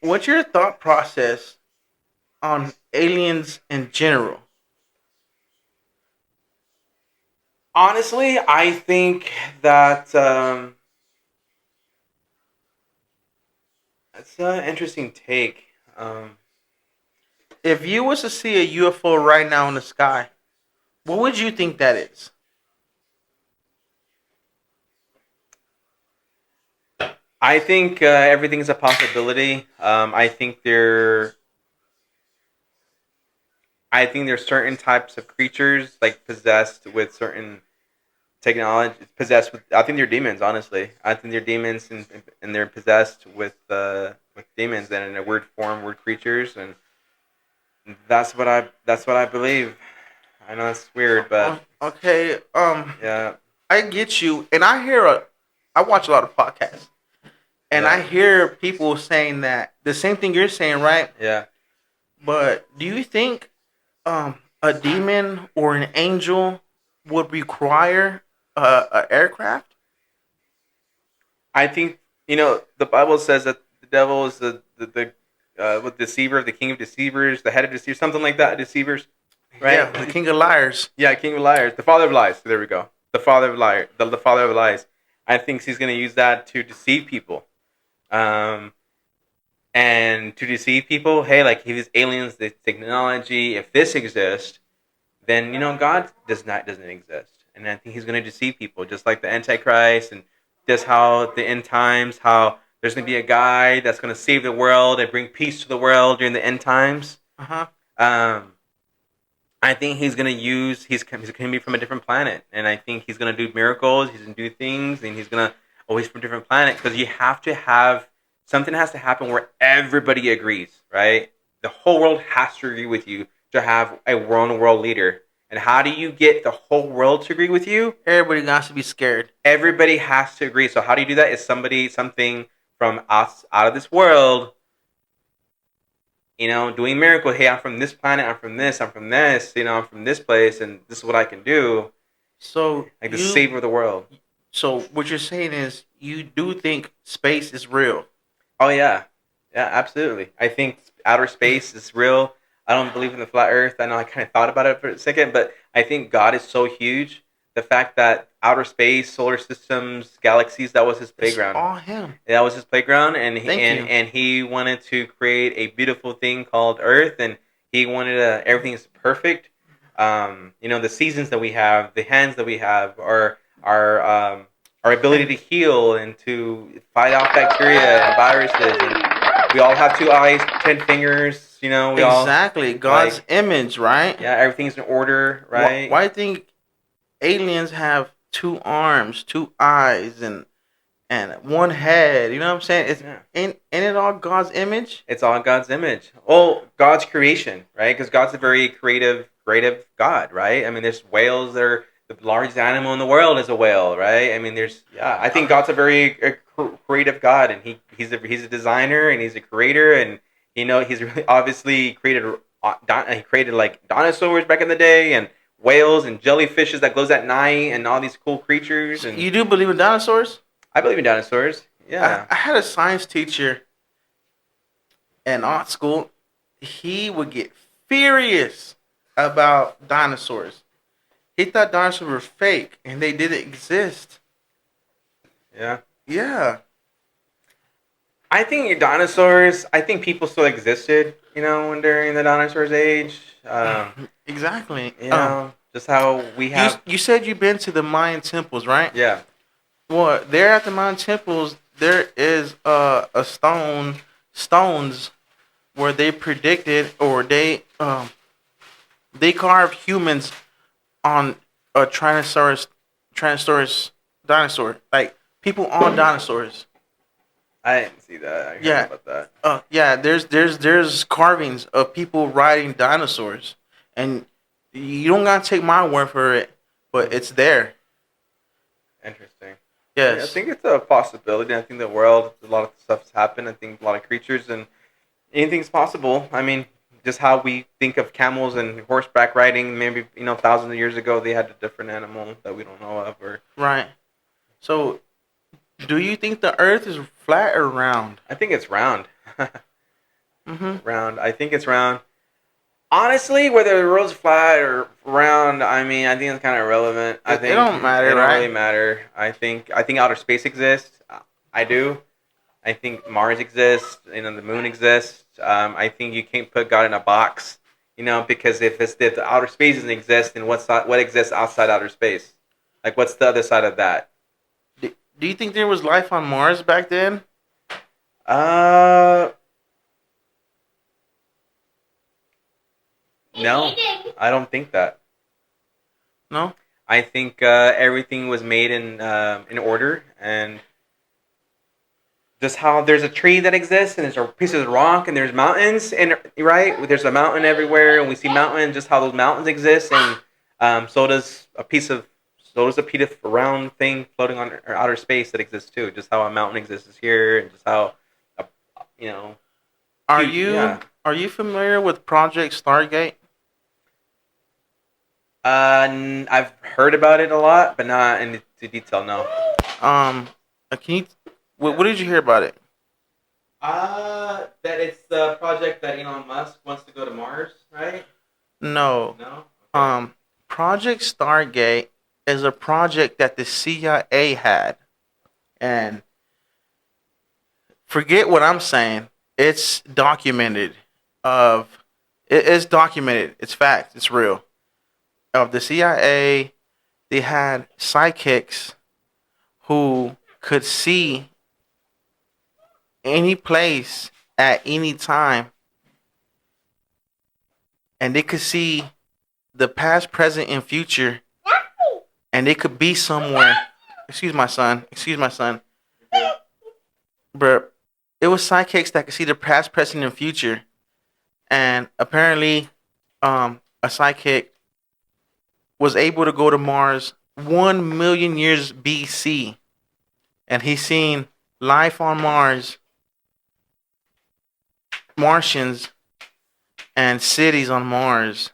what's your thought process on aliens in general? Honestly, I think that that's an interesting take. Um, If you was to see a UFO right now in the sky, what would you think that is? I think everything's a possibility. I think there's certain types of creatures like possessed with certain technology, possessed with. I think they're demons. Honestly, I think they're demons, and they're possessed with demons and in a weird form, weird creatures, and that's what I believe. I know it's weird, but Okay, yeah, I get you, and I watch a lot of podcasts, and I yeah, hear people saying that the same thing you're saying, right? yeah. But do you think a demon or an angel would require a aircraft? I think the Bible says that the devil is the deceiver, the king of deceivers, the head of deceivers, something like that. Deceivers, Yeah, right? the king of liars. Yeah, king of liars, the father of lies. There we go. The father of liar, the father of lies. I think he's going to use that to deceive people, um, and to deceive people. Hey, like if these aliens, this technology, if this exists, then God doesn't exist, and I think he's going to deceive people, just like the Antichrist, and just how the end times, how there's going to be a guy that's going to save the world and bring peace to the world during the end times. Uh huh. Um, I think he's going to use he's going to be from a different planet, and I think he's going to do miracles, he's going to do things, and he's going to always from a different planet because you have to have something has to happen where everybody agrees, right? The whole world has to agree with you to have a world leader. And how do you get the whole world to agree with you? Everybody got to be scared. Everybody has to agree. So how do you do that? Is something from us out of this world, doing miracles. Hey, I'm from this planet. I'm from this. I'm from this place, and this is what I can do. So Like the savior of the world. So what you're saying is you do think space is real? Oh yeah, yeah, absolutely. I think outer space is real. I don't believe in the flat Earth. I know I kind of thought about it for a second, but I think God is so huge. The fact that outer space, solar systems, galaxies, that was his It's playground. all him. That was his playground, and he, Thank and you. and he wanted to create a beautiful thing called Earth, and he wanted everything is perfect. The seasons that we have, the hands that we have, our ability to heal and to fight off bacteria and viruses, and we all have 2 eyes, 10 fingers. We all Exactly. God's like image, right? yeah, everything's in order, right? Why think aliens have two arms, two eyes, and one head? You know what I'm saying? It's Yeah. ain't it all God's image? It's all in God's image. Well, God's creation, right? Because God's a very creative God, right? I mean, there's whales that are the largest animal in the world is a whale, right? I mean, I think God's a very creative God, and he's a designer and he's a creator, and he's really obviously he created like dinosaurs back in the day and whales and jellyfishes that glows at night and all these cool creatures, and You do believe in dinosaurs? I believe in dinosaurs. Yeah. I had a science teacher in art school. He would get furious about dinosaurs. He thought dinosaurs were fake and they didn't exist. Yeah. Yeah. I think people still existed, when during the dinosaurs age. Exactly. Just how we have. You said you've been to the Mayan temples, right? Yeah. Well, there at the Mayan temples, there is a stones where they predicted or they carved humans on a Tyrannosaurus dinosaur, like people on dinosaurs. I didn't see that. I heard Yeah, about that. yeah. There's carvings of people riding dinosaurs, and you don't gotta take my word for it, but it's there. Interesting. Yeah, I Yes. think it's a possibility. I think the world, a lot of stuff's happened. I think a lot of creatures and anything's possible. I mean, just how we think of camels and horseback riding, maybe thousands of years ago they had a different animal that we don't know of, or Right. So, do you think the Earth is flat or round? I think it's round. Mm-hmm. Round. I think it's round. Honestly, whether the world's flat or round, I mean, I think it's kind of irrelevant. I It think don't matter, it don't really right? matter. I think outer space exists. I do. I think Mars exists. The moon exists. I think you can't put God in a box. Because if the outer space doesn't exist, then what exists outside outer space? Like, what's the other side of that? Do you think there was life on Mars back then? Uh, no, I don't think that. No. I think everything was made in order, and just how there's a tree that exists, and there's a piece of rock, and there's mountains, and right, there's a mountain everywhere, and we see mountains, just how those mountains exist, and so does a piece of round thing floating on outer space that exists too. Just how a mountain exists here, and just how, uh, you know, Are huge, you yeah. are you familiar with Project Stargate? I've heard about it a lot, but not into detail. No. Um, can you? What did you hear about it? That it's the project that Elon Musk wants to go to Mars, right? No. No. Okay. Um, Project Stargate is a project that the CIA had, and forget what I'm saying. It's documented. Of it is documented. It's fact. It's real. Of the CIA, they had psychics who could see any place at any time, and they could see the past, present, and future, and they could be somewhere. Excuse my son. Excuse my son. But it was psychics that could see the past, present, and future, and apparently, a psychic was able to go to Mars 1 million years BC, and he's seen life on Mars, Martians, and cities on Mars.